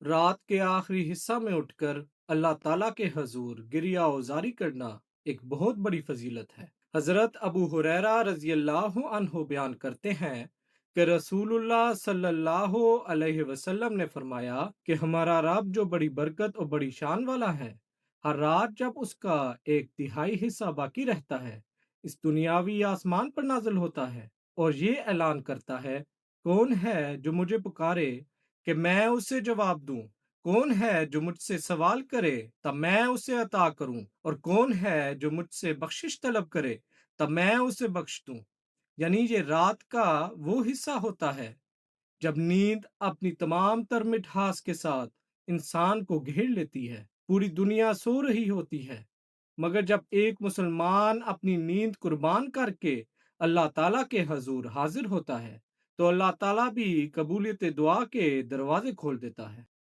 رات کے آخری حصہ میں اٹھ کر اللہ تعالیٰ کے حضور گریہ وزاری کرنا ایک بہت بڑی فضیلت ہے۔ حضرت ابو ہریرہ رضی اللہ عنہ بیان کرتے ہیں کہ رسول اللہ صلی اللہ علیہ وسلم نے فرمایا کہ ہمارا رب جو بڑی برکت اور بڑی شان والا ہے، ہر رات جب اس کا ایک تہائی حصہ باقی رہتا ہے، اس دنیاوی آسمان پر نازل ہوتا ہے اور یہ اعلان کرتا ہے، کون ہے جو مجھے پکارے کہ میں اسے جواب دوں؟ کون ہے جو مجھ سے سوال کرے تب میں اسے عطا کروں؟ اور کون ہے جو مجھ سے بخشش طلب کرے تب میں اسے بخش دوں؟ یعنی یہ رات کا وہ حصہ ہوتا ہے جب نیند اپنی تمام تر مٹھاس کے ساتھ انسان کو گھیر لیتی ہے، پوری دنیا سو رہی ہوتی ہے، مگر جب ایک مسلمان اپنی نیند قربان کر کے اللہ تعالیٰ کے حضور حاضر ہوتا ہے تو اللہ تعالیٰ بھی قبولیت دعا کے دروازے کھول دیتا ہے۔